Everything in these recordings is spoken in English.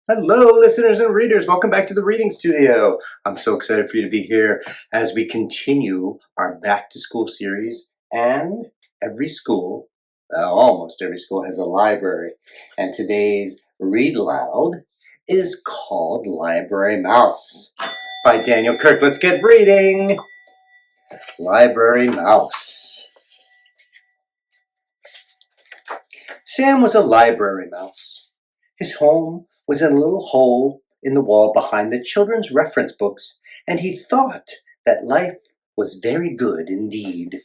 Hello, listeners and readers. Welcome back to the Reading Studio. I'm so excited for you to be here as we continue our back to school series. And every school, almost every school, has a library. And today's Read Aloud is called Library Mouse by Daniel Kirk. Let's get reading. Library Mouse. Sam was a library mouse. His home was in a little hole in the wall behind the children's reference books, and he thought that life was very good indeed.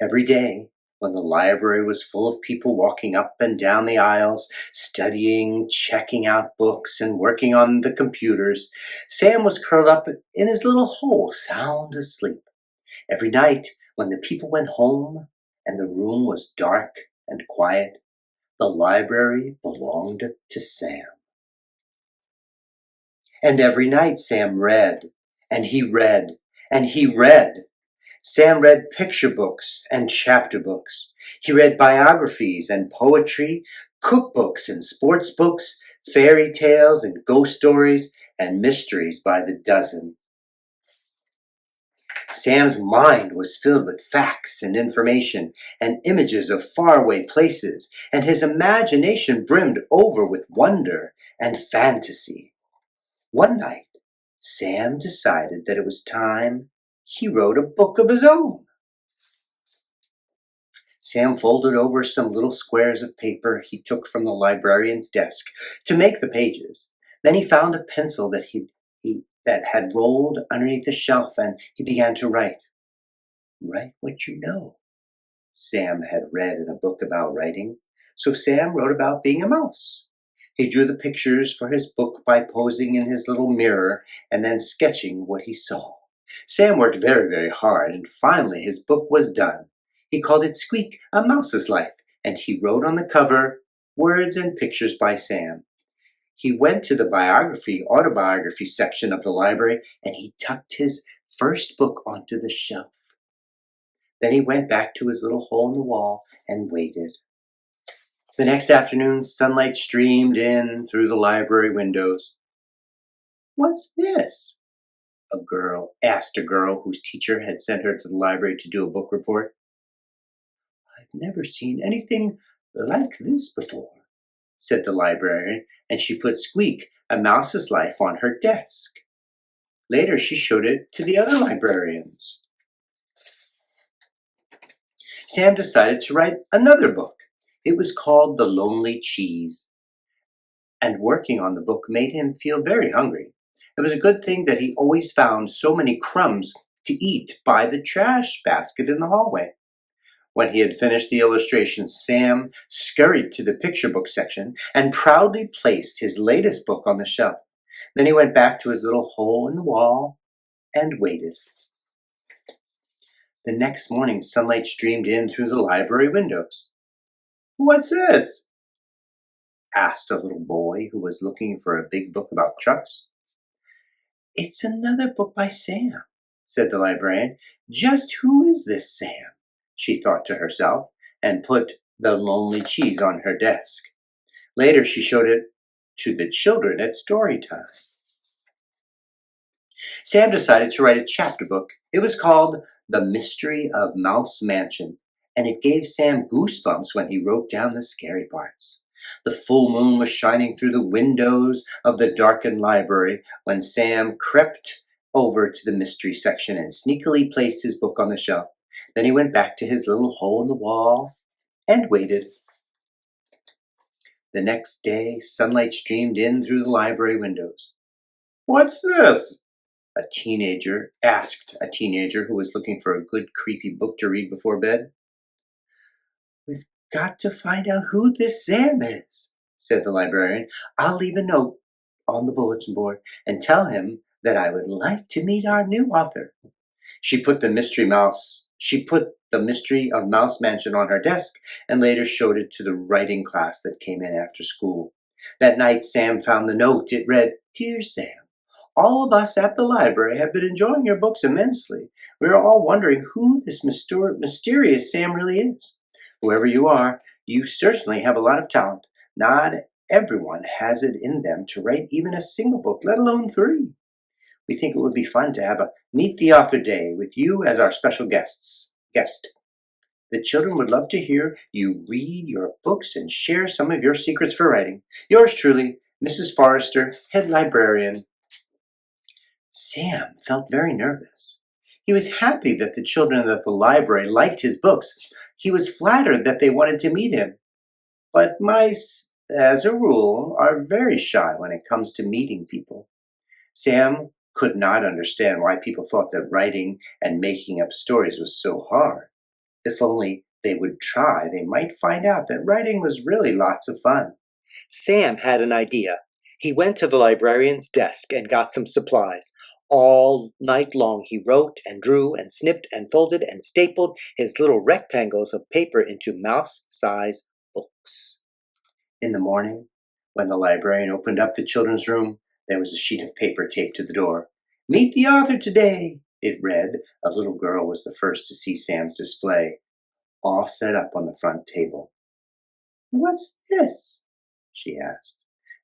Every day, when the library was full of people walking up and down the aisles, studying, checking out books, and working on the computers, Sam was curled up in his little hole, sound asleep. Every night, when the people went home and the room was dark and quiet, the library belonged to Sam. And every night Sam read, and he read, and he read. Sam read picture books and chapter books. He read biographies and poetry, cookbooks and sports books, fairy tales and ghost stories, and mysteries by the dozen. Sam's mind was filled with facts and information and images of faraway places, and his imagination brimmed over with wonder and fantasy. One night, Sam decided that it was time he wrote a book of his own. Sam folded over some little squares of paper he took from the librarian's desk to make the pages. Then he found a pencil that had rolled underneath the shelf, and he began to write. Write what you know, Sam had read in a book about writing. So Sam wrote about being a mouse. He drew the pictures for his book by posing in his little mirror and then sketching what he saw. Sam worked very, very hard, and finally his book was done. He called it Squeak, A Mouse's Life, and he wrote on the cover, Words and Pictures by Sam. He went to the autobiography section of the library, and he tucked his first book onto the shelf. Then he went back to his little hole in the wall and waited. The next afternoon, sunlight streamed in through the library windows. What's this? A girl asked a girl whose teacher had sent her to the library to do a book report. I've never seen anything like this before, said the librarian, and she put Squeak, A Mouse's Life on her desk. Later, she showed it to the other librarians. Sam decided to write another book. It was called The Lonely Cheese, and working on the book made him feel very hungry. It was a good thing that he always found so many crumbs to eat by the trash basket in the hallway. When he had finished the illustrations, Sam scurried to the picture book section and proudly placed his latest book on the shelf. Then he went back to his little hole in the wall and waited. The next morning, sunlight streamed in through the library windows. What's this? Asked a little boy who was looking for a big book about trucks. It's another book by Sam, said the librarian. Just who is this Sam? She thought to herself, and put The Lonely Cheese on her desk. Later, she showed it to the children at Storytime. Sam decided to write a chapter book. It was called The Mystery of Mouse Mansion, and it gave Sam goosebumps when he wrote down the scary parts. The full moon was shining through the windows of the darkened library when Sam crept over to the mystery section and sneakily placed his book on the shelf. Then he went back to his little hole in the wall and waited. The next day, sunlight streamed in through the library windows. What's this? A teenager asked a teenager who was looking for a good creepy book to read before bed. We've got to find out who this Sam is, said the librarian. I'll leave a note on the bulletin board and tell him that I would like to meet our new author. She put the Mystery of Mouse Mansion on her desk and later showed it to the writing class that came in after school. That night, Sam found the note. It read, Dear Sam, all of us at the library have been enjoying your books immensely. We are all wondering who this mysterious Sam really is. Whoever you are, you certainly have a lot of talent. Not Everyone has it in them to write even a single book, let alone 3. We think it would be fun to have a Meet the Author Day with you as our special guest. The children would love to hear you read your books and share some of your secrets for writing. Yours truly, Mrs. Forrester, Head Librarian. Sam felt very nervous. He was happy that the children at the library liked his books. He was flattered that they wanted to meet him. But mice, as a rule, are very shy when it comes to meeting people. Sam could not understand why people thought that writing and making up stories was so hard. If only they would try, they might find out that writing was really lots of fun. Sam had an idea. He went to the librarian's desk and got some supplies. All night long he wrote and drew and snipped and folded and stapled his little rectangles of paper into mouse-sized books. In the morning, when the librarian opened up the children's room, there was a sheet of paper taped to the door. "Meet the author today," it read. A little girl was the first to see Sam's display, all set up on the front table. "What's this?" she asked.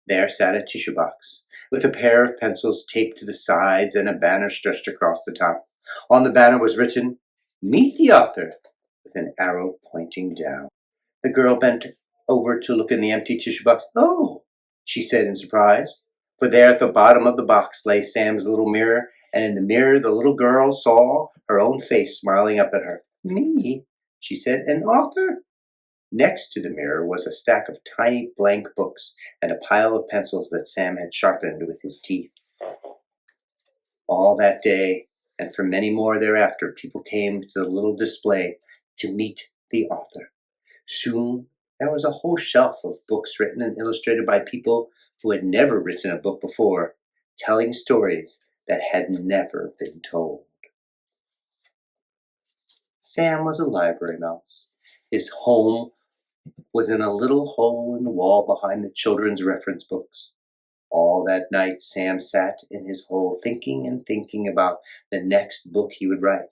There sat a tissue box, with a pair of pencils taped to the sides and a banner stretched across the top. On the banner was written, "Meet the author," with an arrow pointing down. The girl bent over to look in the empty tissue box. "Oh," she said in surprise, for there at the bottom of the box lay Sam's little mirror, and in the mirror the little girl saw her own face smiling up at her. "Me?" she said, "an author?" Next to the mirror was a stack of tiny blank books and a pile of pencils that Sam had sharpened with his teeth. All that day, and for many more thereafter, people came to the little display to meet the author. Soon there was a whole shelf of books written and illustrated by people who had never written a book before, telling stories that had never been told. Sam was a library mouse. His home was in a little hole in the wall behind the children's reference books. All that night Sam sat in his hole thinking and thinking about the next book he would write.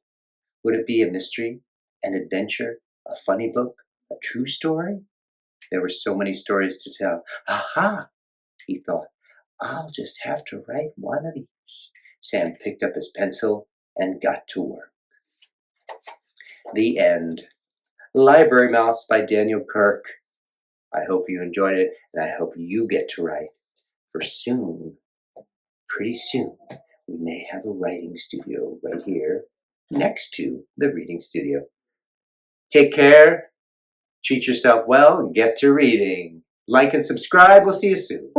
Would it be a mystery, an adventure, a funny book, a true story? There were so many stories to tell. Aha, he thought, I'll just have to write one of each. Sam picked up his pencil and got to work. The end. Library Mouse by Daniel Kirk. I hope you enjoyed it, and I hope you get to write. For soon, pretty soon, we may have a writing studio right here next to the reading studio. Take care, treat yourself well, and get to reading. Like and subscribe. We'll see you soon.